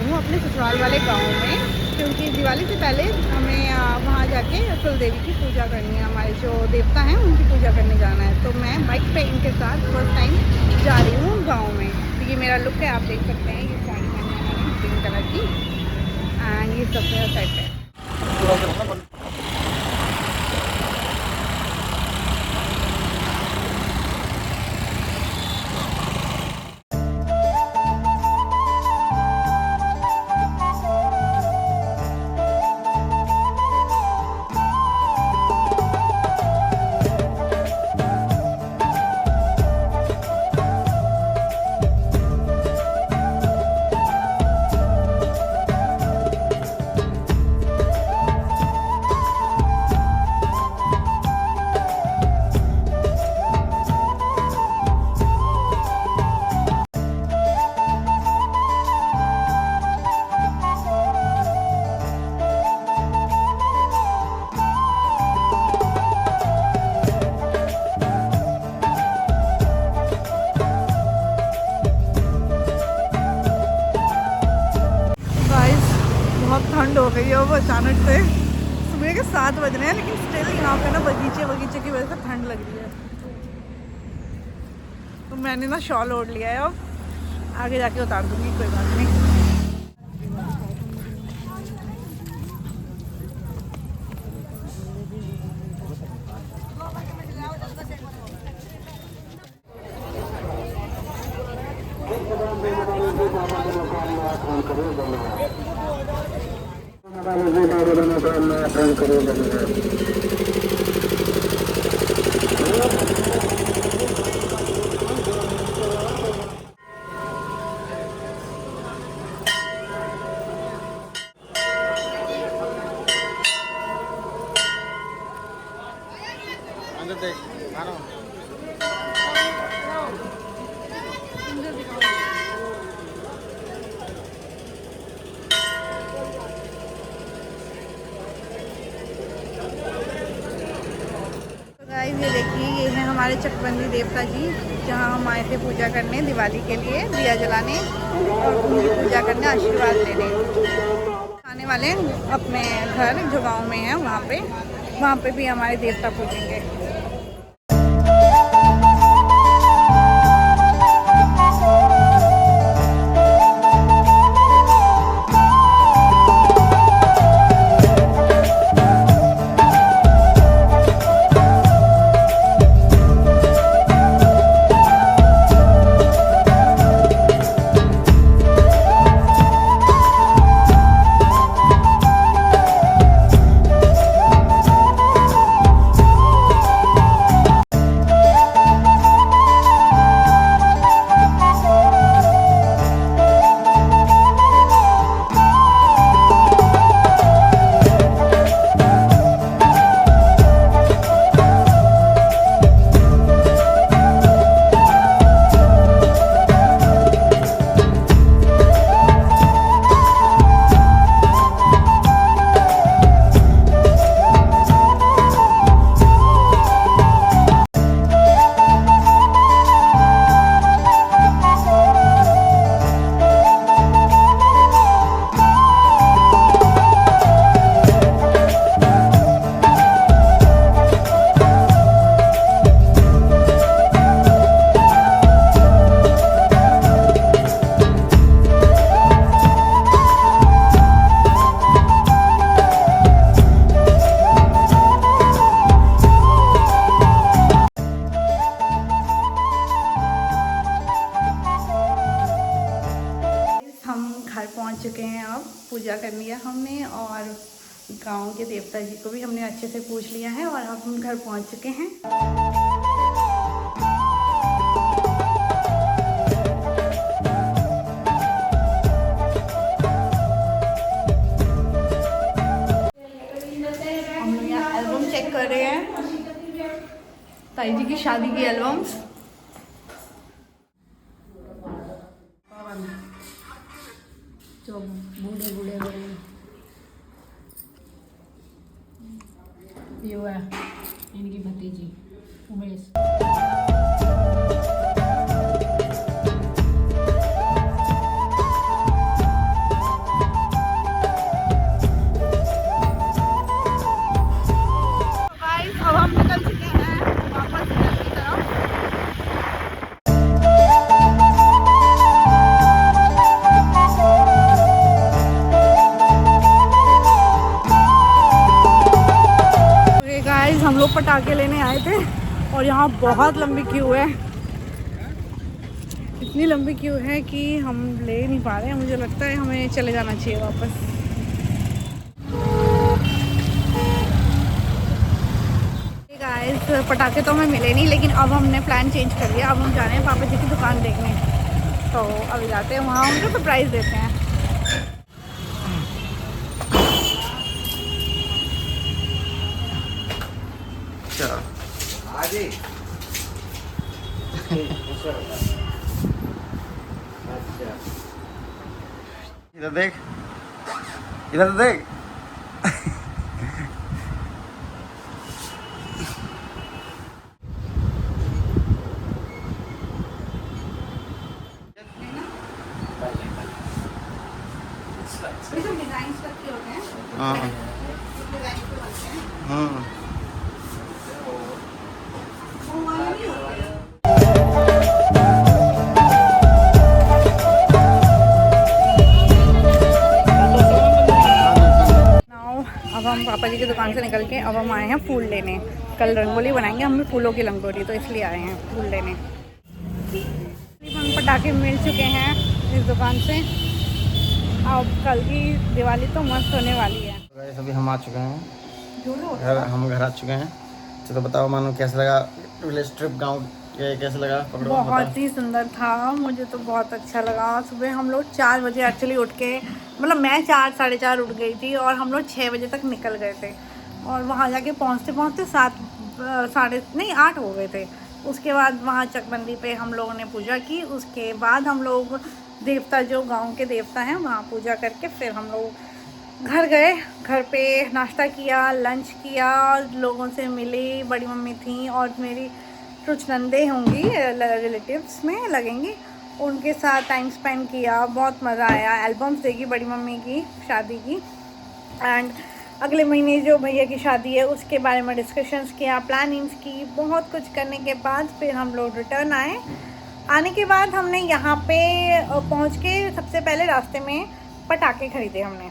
हूँ अपने ससुराल वाले गांव में, क्योंकि दिवाली से पहले हमें वहाँ जाके कुल देवी की पूजा करनी है। हमारे जो देवता हैं उनकी पूजा करने जाना है। तो मैं बाइक पे इनके साथ फर्स्ट टाइम जा रही हूँ गाँव में। तो ये मेरा लुक है, आप देख सकते हैं। ये साड़ी मैंने ग्रीन कलर की एंड ये सब मेरा सेट है। ठंड हो गई है वो अचानक से। सुबह के 7 बज रहे हैं, लेकिन स्टिल यहाँ पे ना बगीचे की वजह से ठंड लग रही है। तो मैंने ना शॉल ओढ़ लिया है, अब आगे जाके उतार दूंगी, कोई बात नहीं। ये देखिए, ये है हमारे चकबंदी देवता जी, जहाँ हम आए थे पूजा करने दिवाली के लिए, दिया जलाने और उनकी पूजा करने, आशीर्वाद लेने। आने वाले अपने घर जो गांव में है वहाँ पे भी हमारे देवता पूजेंगे। पहुंच चुके हैं। अब पूजा कर लिया हमने और गांव के देवता जी को भी हमने अच्छे से पूछ लिया है और अब हम घर पहुंच चुके हैं। हम लोग यहाँ एल्बम चेक कर रहे हैं, ताई जी की शादी की एल्बम्स। जो बूढ़े बूढ़े बड़े ये हुआ इनकी भतीजी उमेश। पटाखे लेने आए थे और यहाँ बहुत लंबी क्यू है, इतनी लंबी क्यू है कि हम ले नहीं पा रहे हैं। मुझे लगता है हमें चले जाना चाहिए वापस। गाइस पटाखे तो हमें मिले नहीं, लेकिन अब हमने प्लान चेंज कर लिया। अब हम जा रहे हैं पापा जी की दुकान देखने, तो अभी जाते हैं वहाँ, उनको सरप्राइज़ देते हैं। इधर देख, इधर देख। हाँ हाँ अब हम पापा जी की दुकान से निकल के अब हम आए हैं फूल लेने। कल रंगोली बनाएंगे हम फूलों की रंगोली, तो इसलिए आए हैं फूल लेने। हम पटाखे मिल चुके हैं इस दुकान से। अब कल की दिवाली तो मस्त होने वाली है। अभी हम आ चुके हैं हम घर आ चुके हैं। तो बताओ मानो कैसा लगा विलेज ट्रिप, गाँव कैसा लगा? बहुत ही सुंदर था, मुझे तो बहुत अच्छा लगा। सुबह हम लोग 4 बजे एक्चुअली उठ के, मतलब मैं 4 साढ़े 4 उठ गई थी और हम लोग 6 बजे तक निकल गए थे और वहाँ जाके पहुँचते पहुँचते 8 हो गए थे। उसके बाद वहाँ चकबंदी पे हम लोगों ने पूजा की। उसके बाद हम लोग देवता, जो गांव के देवता हैं, वहाँ पूजा करके फिर हम लोग घर गए। घर पे नाश्ता किया, लंच किया, लोगों से मिली। बड़ी मम्मी थी और मेरी कुछ नंदे होंगी रिलेटिव्स में लगेंगी, उनके साथ टाइम स्पेंड किया। बहुत मज़ा आया। एल्बम्स देखी बड़ी मम्मी की शादी की, एंड अगले महीने जो भैया की शादी है उसके बारे में डिस्कशंस किया, प्लानिंग्स की। बहुत कुछ करने के बाद फिर हम लोग रिटर्न आए। आने के बाद हमने यहाँ पे पहुँच के सबसे पहले रास्ते में पटाखे ख़रीदे हमने।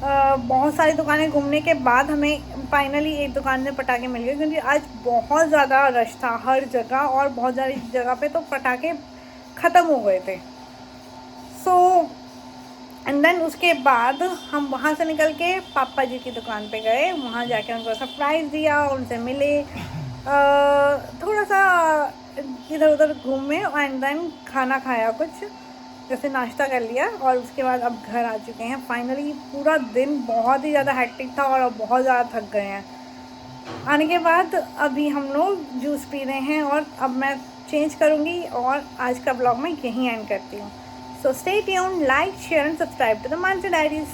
बहुत सारी दुकानें घूमने के बाद हमें फाइनली एक दुकान में पटाखे मिल गए, क्योंकि आज बहुत ज़्यादा रश था हर जगह और बहुत सारी जगह पे तो पटाखे ख़त्म हो गए थे। सो एंड देन उसके बाद हम वहाँ से निकल के पापा जी की दुकान पे गए। वहाँ जाके उनको सरप्राइज़ दिया, उनसे मिले, थोड़ा सा इधर उधर घूमे एंड देन खाना खाया, कुछ जैसे नाश्ता कर लिया और उसके बाद अब घर आ चुके हैं फाइनली। पूरा दिन बहुत ही ज़्यादा हेक्टिक था और अब बहुत ज़्यादा थक गए हैं। आने के बाद अभी हम लोग जूस पी रहे हैं और अब मैं चेंज करूँगी और आज का ब्लॉग मैं यहीं एंड करती हूँ। So stay tuned, like, share and subscribe to the Mansa diaries.